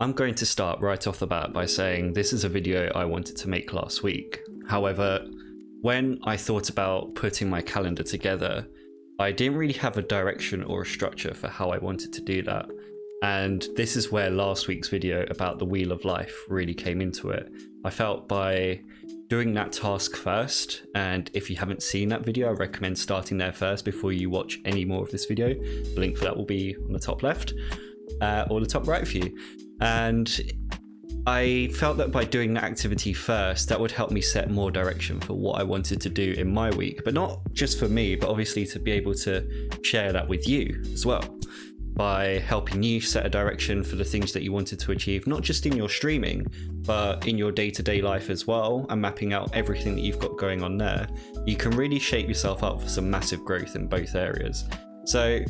I'm going to start right off the bat by saying this is a video I wanted to make last week. However, when I thought about putting my calendar together, I didn't really have a direction or a structure for how I wanted to do that. And this is where last week's video about the Wheel of Life really came into it. I felt by doing that task first, and if you haven't seen that video, I recommend starting there first before you watch any more of this video. The link for that will be on the top left or the top right for you. And I felt that by doing that activity first, that would help me set more direction for what I wanted to do in my week, but not just for me, but obviously to be able to share that with you as well, by helping you set a direction for the things that you wanted to achieve, not just in your streaming, but in your day-to-day life as well, and mapping out everything that you've got going on there. You can really shape yourself up for some massive growth in both areas. So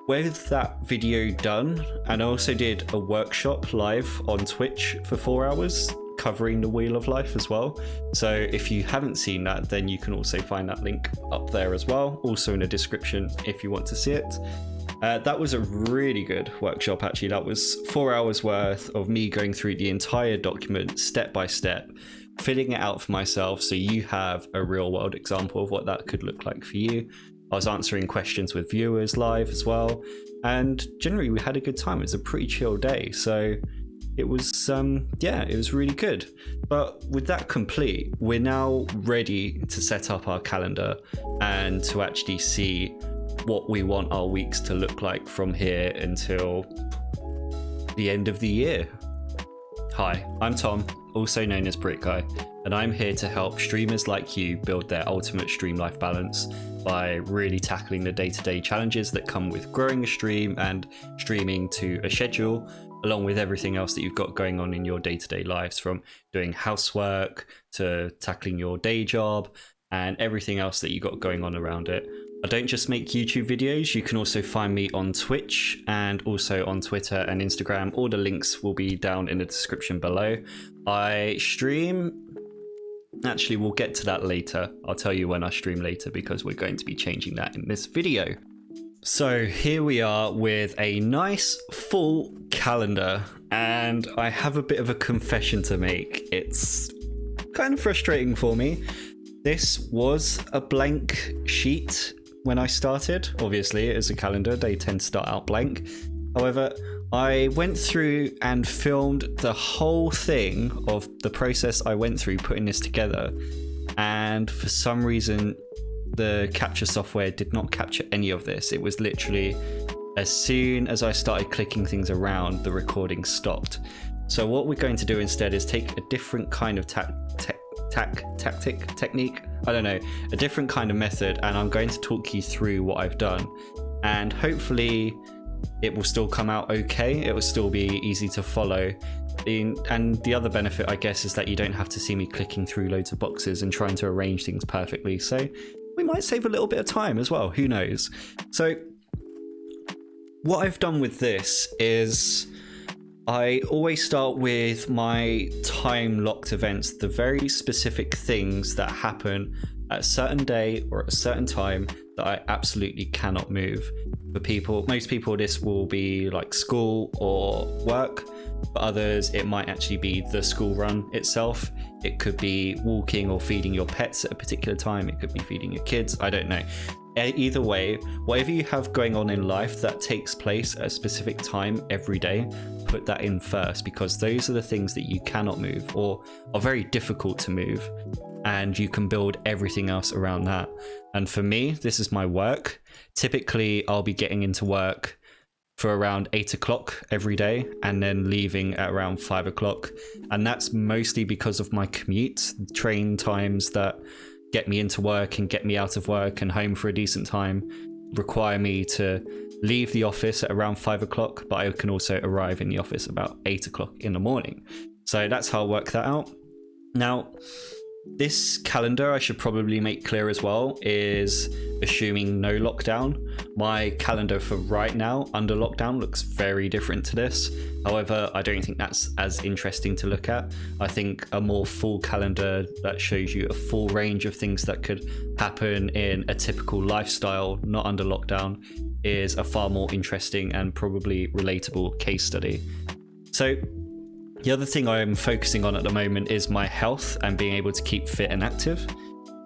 with that video done, and I also did a workshop live on Twitch for 4 hours covering the Wheel of Life as well. So if you haven't seen that, then you can also find that link up there as well, also in the description if you want to see it. That was a really good workshop actually. That was 4 hours worth of me going through the entire document step by step, filling it out for myself so you have a real world example of what that could look like for you. I was answering questions with viewers live as well, and generally we had a good time. It was a pretty chill day, so it was it was really good. But with that complete, we're now ready to set up our calendar and to actually see what we want our weeks to look like from here until the end of the year. Hi, I'm Tom, also known as BritGuy, and I'm here to help streamers like you build their ultimate stream life balance by really tackling the day-to-day challenges that come with growing a stream and streaming to a schedule, along with everything else that you've got going on in your day-to-day lives, from doing housework to tackling your day job and everything else that you've got going on around it. I don't just make YouTube videos. You can also find me on Twitch and also on Twitter and Instagram. All the links will be down in the description below. I stream... Actually, we'll get to that later. I'll tell you when I stream later because we're going to be changing that in this video. So here we are with a nice full calendar, and I have a bit of a confession to make. It's kind of frustrating for me. This was a blank sheet when I started. Obviously, it is a calendar. They tend to start out blank. However, I went through and filmed the whole thing of the process I went through putting this together. And for some reason, the capture software did not capture any of this. It was literally as soon as I started clicking things around, the recording stopped. So what we're going to do instead is take a different kind of technique, I don't know, a different kind of method, and I'm going to talk you through what I've done, and hopefully it will still come out okay. It will still be easy to follow. And the other benefit, I guess, is that you don't have to see me clicking through loads of boxes and trying to arrange things perfectly, so we might save a little bit of time as well, who knows. So what I've done with this is I always start with my time-locked events, the very specific things that happen at a certain day or at a certain time that I absolutely cannot move. For people, most people, this will be like school or work. For others, it might actually be the school run itself. It could be walking or feeding your pets at a particular time. It could be feeding your kids. I don't know. Either way, whatever you have going on in life that takes place at a specific time every day, put that in first, because those are the things that you cannot move or are very difficult to move, and you can build everything else around that. And for me, this is my work. Typically, I'll be getting into work for around 8 o'clock every day and then leaving at around 5 o'clock. And that's mostly because of my commute, train times that get me into work and get me out of work and home for a decent time require me to leave the office at around 5 o'clock, but I can also arrive in the office about 8 o'clock in the morning. So that's how I work that out. Now, this calendar, I should probably make clear as well, is assuming no lockdown. My calendar for right now under lockdown looks very different to this. However, I don't think that's as interesting to look at. I think a more full calendar that shows you a full range of things that could happen in a typical lifestyle, not under lockdown, is a far more interesting and probably relatable case study. So the other thing I'm focusing on at the moment is my health and being able to keep fit and active.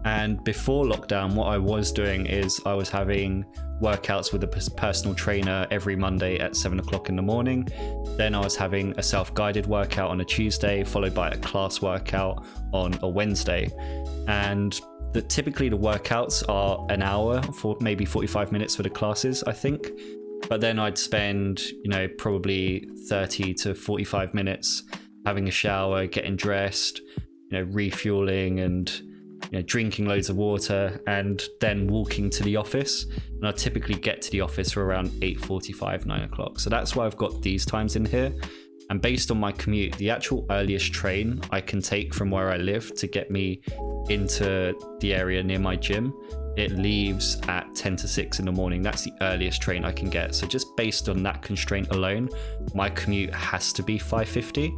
And before lockdown, what I was doing is I was having workouts with a personal trainer every Monday at 7 o'clock in the morning. Then I was having a self-guided workout on a Tuesday, followed by a class workout on a Wednesday. And typically the workouts are an hour, for maybe 45 minutes for the classes, I think. But then I'd spend, probably 30 to 45 minutes having a shower, getting dressed, refueling and drinking loads of water, and then walking to the office. And I typically get to the office for around 8:45, 9 o'clock. So that's why I've got these times in here. And based on my commute, the actual earliest train I can take from where I live to get me into the area near my gym, it leaves at 10 to 6 in the morning. That's the earliest train I can get. So just based on that constraint alone, my commute has to be 5:50.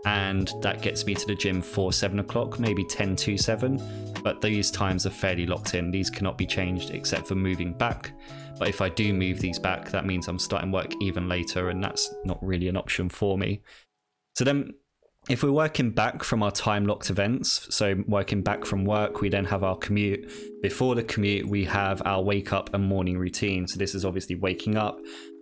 And that gets me to the gym for 7 o'clock, maybe 10 to 7. But these times are fairly locked in. These cannot be changed except for moving back. But if I do move these back, that means I'm starting work even later, and that's not really an option for me. So then if we're working back from our time locked events, so working back from work, we then have our commute. Before the commute, we have our wake up and morning routine. So this is obviously waking up,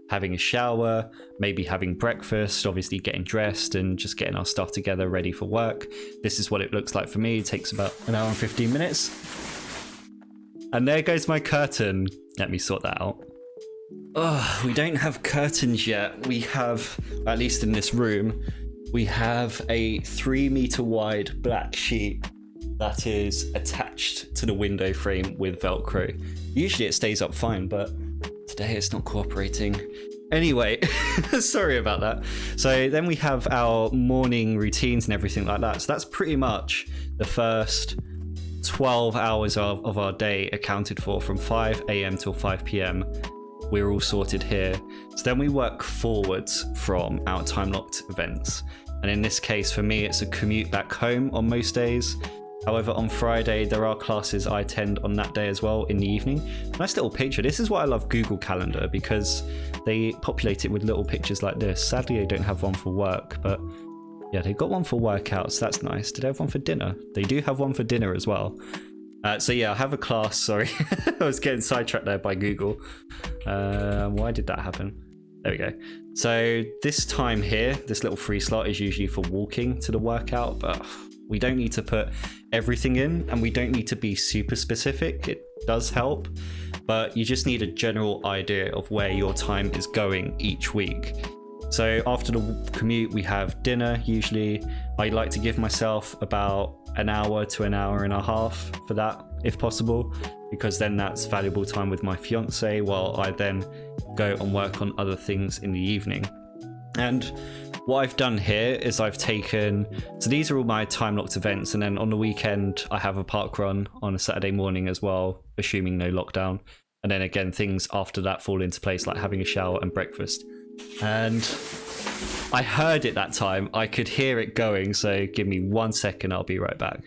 having a shower, maybe having breakfast, obviously getting dressed and just getting our stuff together ready for work. This is what it looks like for me. It takes about an hour and 15 minutes. And there goes my curtain. Let me sort that out. Oh, we don't have curtains yet. We have, at least in this room, we have a 3-meter wide black sheet that is attached to the window frame with Velcro. Usually it stays up fine, but today it's not cooperating. Anyway, sorry about that. So then we have our morning routines and everything like that. So that's pretty much the first 12 hours of our day accounted for, from 5 a.m. till 5 p.m. We're all sorted here. So then we work forwards from our time locked events. And in this case, for me, it's a commute back home on most days. However, on Friday, there are classes I attend on that day as well in the evening. Nice little picture. This is why I love Google Calendar, because they populate it with little pictures like this. Sadly, they don't have one for work, but yeah, they've got one for workouts. That's nice. Did they have one for dinner? They do have one for dinner as well. So yeah, I have a class. Sorry, I was getting sidetracked there by Google. Why did that happen? There we go. So this time here, this little free slot is usually for walking to the workout, but we don't need to put everything in, and we don't need to be super specific. It does help, but you just need a general idea of where your time is going each week. So after the commute, we have dinner. Usually I like to give myself about an hour to an hour and a half for that, if possible, because then that's valuable time with my fiance while I then go and work on other things in the evening. And what I've done here is I've taken, so these are all my time locked events, and then on the weekend I have a park run on a Saturday morning as well, assuming no lockdown. And then again, things after that fall into place, like having a shower and breakfast. And I heard it that time, I could hear it going, so give me 1 second, I'll be right back.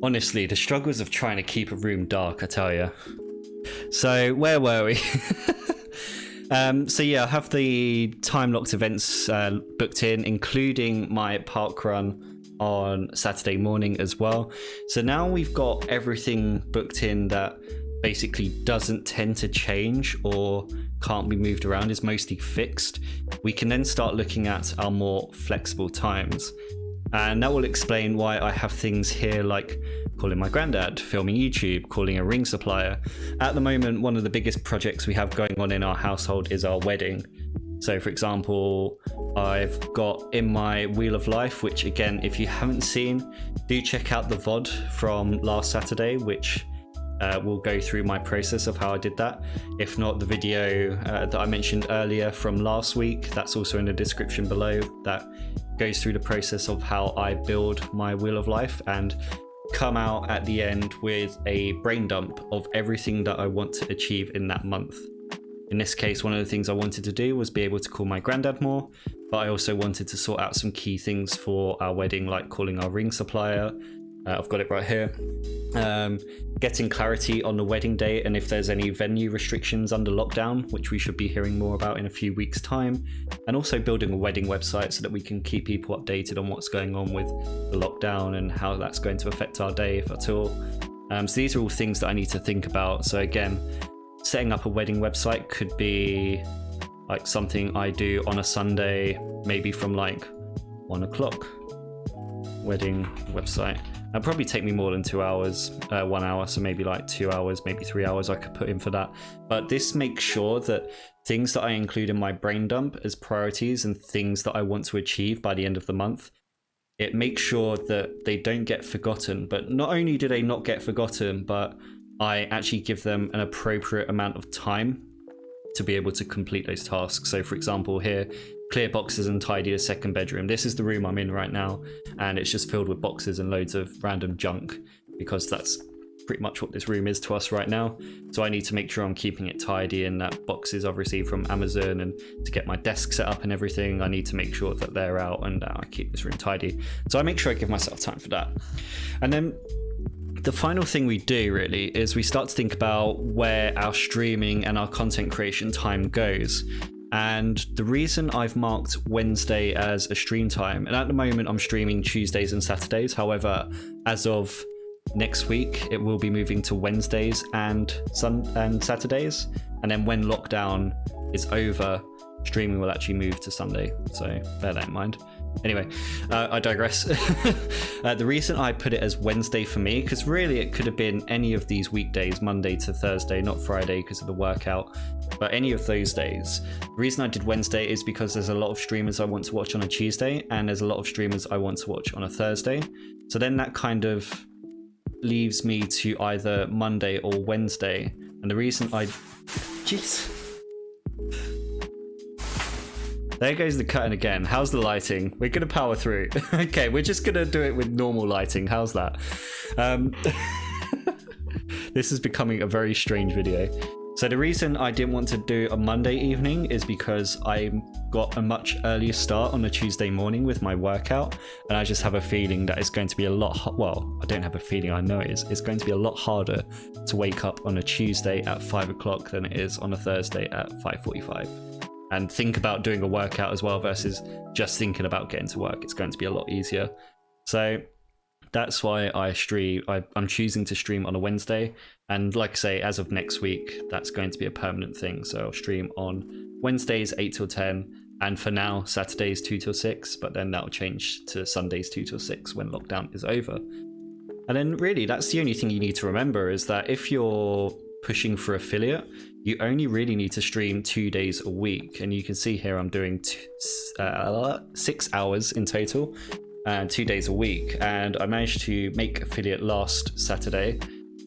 Honestly, the struggles of trying to keep a room dark, I tell you. So where were we? So yeah, I have the time locked events booked in, including my park run on Saturday morning as well. So now we've got everything booked in that basically doesn't tend to change or can't be moved around, is mostly fixed. We can then start looking at our more flexible times. And that will explain why I have things here like calling my granddad, filming YouTube, calling a ring supplier. At the moment, one of the biggest projects we have going on in our household is our wedding. So for example, I've got in my Wheel of Life, which again, if you haven't seen, do check out the VOD from last Saturday, which will go through my process of how I did that. If not, the video that I mentioned earlier from last week, that's also in the description below. That goes through the process of how I build my Wheel of Life and come out at the end with a brain dump of everything that I want to achieve in that month. In this case, one of the things I wanted to do was be able to call my granddad more, but I also wanted to sort out some key things for our wedding, like calling our ring supplier, I've got it right here. Getting clarity on the wedding date and if there's any venue restrictions under lockdown, which we should be hearing more about in a few weeks' time, and also building a wedding website so that we can keep people updated on what's going on with the lockdown and how that's going to affect our day, if at all. So these are all things that I need to think about. So again, setting up a wedding website could be like something I do on a Sunday, maybe from like 1 o'clock. Wedding website. It'll probably take me more than 2 hours, 1 hour, so maybe like 2 hours, maybe 3 hours I could put in for that. But this makes sure that things that I include in my brain dump as priorities and things that I want to achieve by the end of the month, it makes sure that they don't get forgotten. But not only do they not get forgotten, but I actually give them an appropriate amount of time to be able to complete those tasks. So for example here, clear boxes and tidy the second bedroom. This is the room I'm in right now, and it's just filled with boxes and loads of random junk, because that's pretty much what this room is to us right now. So I need to make sure I'm keeping it tidy, and that boxes I've received from Amazon, and to get my desk set up and everything, I need to make sure that they're out and I keep this room tidy. So I make sure I give myself time for that. And then the final thing we do really is we start to think about where our streaming and our content creation time goes. And the reason I've marked Wednesday as a stream time, and at the moment I'm streaming Tuesdays and Saturdays. However, as of next week, it will be moving to Wednesdays and Saturdays. And then when lockdown is over, streaming will actually move to Sunday. So bear that in mind. Anyway, I digress. The reason I put it as Wednesday for me, because really it could have been any of these weekdays, Monday to Thursday, not Friday because of the workout, but any of those days. The reason I did Wednesday is because there's a lot of streamers I want to watch on a Tuesday, and there's a lot of streamers I want to watch on a Thursday. So then that kind of leaves me to either Monday or Wednesday. And the reason Jeez. There goes the curtain again. How's the lighting? We're gonna power through. Okay, we're just gonna do it with normal lighting. How's that? This is becoming a very strange video. So the reason I didn't want to do a Monday evening is because I got a much earlier start on a Tuesday morning with my workout, and I just have a feeling that it's going to be a lot, well, I don't have a feeling, I know it is. It's going to be a lot harder to wake up on a Tuesday at 5 o'clock than it is on a Thursday at 5:45. And think about doing a workout as well versus just thinking about getting to work. It's going to be a lot easier. So that's why I'm choosing to stream on a Wednesday. And like I say, as of next week, that's going to be a permanent thing. So I'll stream on Wednesdays 8 till 10. And for now, Saturdays 2 till 6. But then that'll change to Sundays 2 till 6 when lockdown is over. And then really, that's the only thing you need to remember, is that if you're pushing for affiliate, you only really need to stream 2 days a week. And you can see here I'm doing 6 hours in total, 2 days a week. And I managed to make affiliate last Saturday.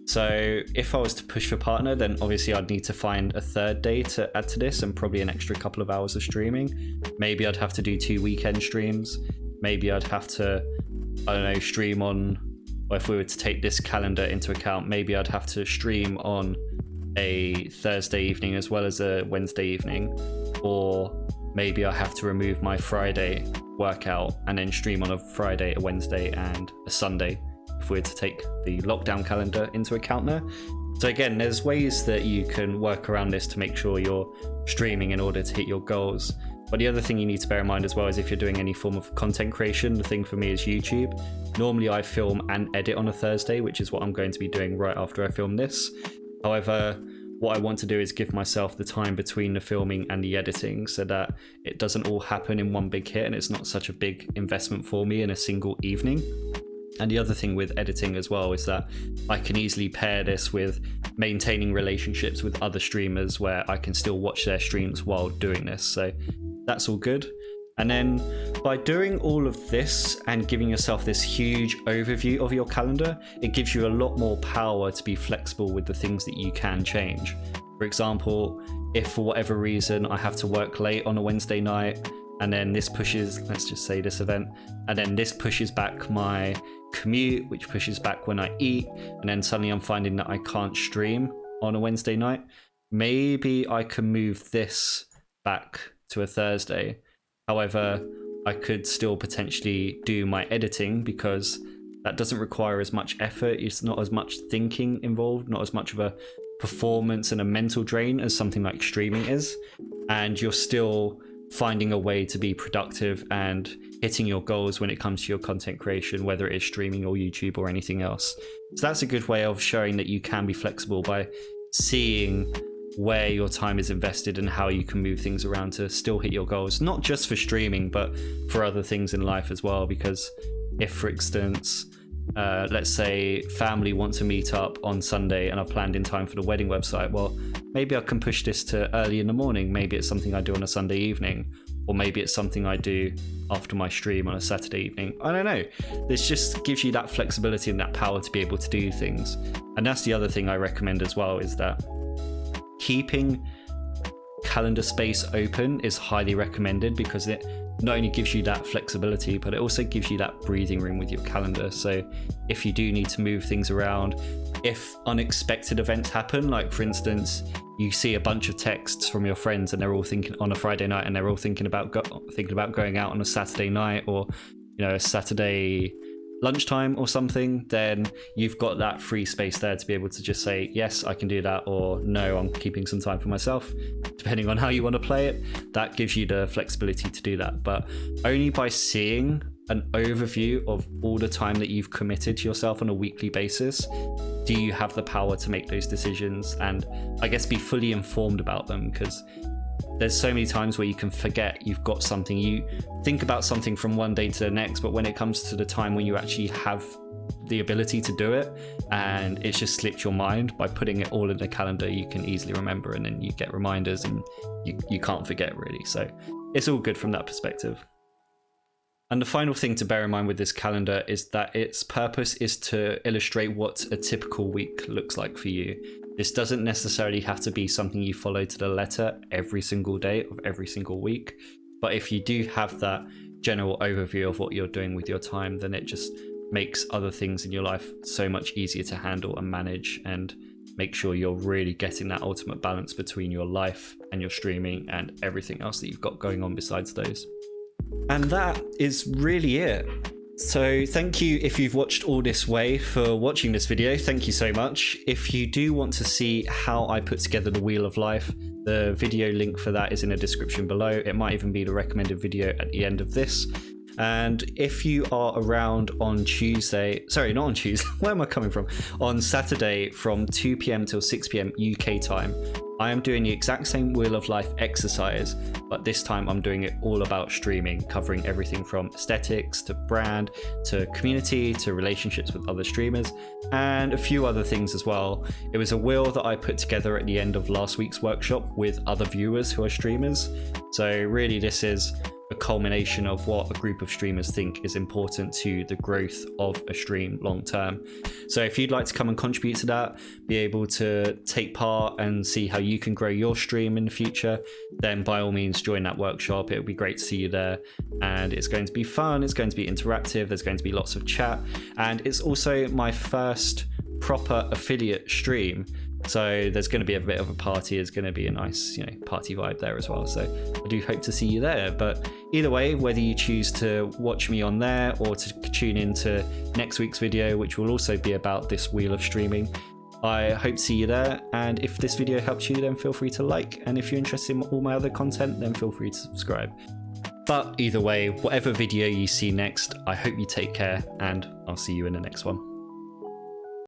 So if I was to push for partner, then obviously I'd need to find a third day to add to this, and probably an extra couple of hours of streaming. Maybe I'd have to do 2 weekend streams. Maybe I'd have to, I don't know, stream on, or if we were to take this calendar into account, maybe I'd have to stream on a Thursday evening as well as a Wednesday evening, or maybe I have to remove my Friday workout and then stream on a Friday, a Wednesday and a Sunday, if we were to take the lockdown calendar into account there. So again, there's ways that you can work around this to make sure you're streaming in order to hit your goals. But the other thing you need to bear in mind as well is if you're doing any form of content creation, the thing for me is YouTube. Normally I film and edit on a Thursday, which is what I'm going to be doing right after I film this. However, what I want to do is give myself the time between the filming and the editing so that it doesn't all happen in one big hit and it's not such a big investment for me in a single evening. And the other thing with editing as well is that I can easily pair this with maintaining relationships with other streamers where I can still watch their streams while doing this. So that's all good. And then by doing all of this and giving yourself this huge overview of your calendar, it gives you a lot more power to be flexible with the things that you can change. For example, if for whatever reason I have to work late on a Wednesday night, and then this pushes, let's just say this event, and then this pushes back my commute, which pushes back when I eat, and then suddenly I'm finding that I can't stream on a Wednesday night, maybe I can move this back to a Thursday. However, I could still potentially do my editing because that doesn't require as much effort. It's not as much thinking involved, not as much of a performance and a mental drain as something like streaming is. And you're still finding a way to be productive and hitting your goals when it comes to your content creation, whether it is streaming or YouTube or anything else. So that's a good way of showing that you can be flexible by seeing where your time is invested and how you can move things around to still hit your goals, not just for streaming, but for other things in life as well. Because if, for instance, let's say family want to meet up on Sunday and I've planned in time for the wedding website, well, maybe I can push this to early in the morning. Maybe it's something I do on a Sunday evening, or maybe it's something I do after my stream on a Saturday evening. I don't know. This just gives you that flexibility and that power to be able to do things. And that's the other thing I recommend as well, is that keeping calendar space open is highly recommended, because it not only gives you that flexibility, but it also gives you that breathing room with your calendar. So if you do need to move things around, if unexpected events happen, like for instance, you see a bunch of texts from your friends and they're all thinking on a Friday night and they're all thinking about going out on a Saturday night, or a Saturday lunchtime or something, then you've got that free space there to be able to just say, yes, I can do that, or no, I'm keeping some time for myself, depending on how you want to play it. That gives you the flexibility to do that. But only by seeing an overview of all the time that you've committed to yourself on a weekly basis do you have the power to make those decisions and I guess be fully informed about them. Because there's so many times where you can forget you've got something, you think about something from one day to the next, but when it comes to the time when you actually have the ability to do it and it's just slipped your mind, by putting it all in the calendar you can easily remember, and then you get reminders and you can't forget really. So it's all good from that perspective. And the final thing to bear in mind with this calendar is that its purpose is to illustrate what a typical week looks like for you. This doesn't necessarily have to be something you follow to the letter every single day of every single week. But if you do have that general overview of what you're doing with your time, then it just makes other things in your life so much easier to handle and manage, and make sure you're really getting that ultimate balance between your life and your streaming and everything else that you've got going on besides those. And that is really it. So thank you if you've watched all this way for watching this video. Thank you so much. If you do want to see how I put together the Wheel of Life, the video link for that is in the description below. It might even be the recommended video at the end of this. And if you are around on Tuesday, sorry, not on Tuesday, where am I coming from? On Saturday from 2 p.m. till 6 p.m. UK time, I am doing the exact same Wheel of Life exercise, but this time I'm doing it all about streaming, covering everything from aesthetics to brand to community to relationships with other streamers and a few other things as well. It was a wheel that I put together at the end of last week's workshop with other viewers who are streamers. So really this is a culmination of what a group of streamers think is important to the growth of a stream long term. So if you'd like to come and contribute to that, be able to take part and see how you can grow your stream in the future, then by all means join that workshop. It would be great to see you there, and it's going to be fun, it's going to be interactive, there's going to be lots of chat, and it's also my first proper affiliate stream. So there's going to be a bit of a party. There's going to be a nice, party vibe there as well. So I do hope to see you there. But either way, whether you choose to watch me on there or to tune into next week's video, which will also be about this wheel of streaming, I hope to see you there. And if this video helps you, then feel free to like. And if you're interested in all my other content, then feel free to subscribe. But either way, whatever video you see next, I hope you take care, and I'll see you in the next one.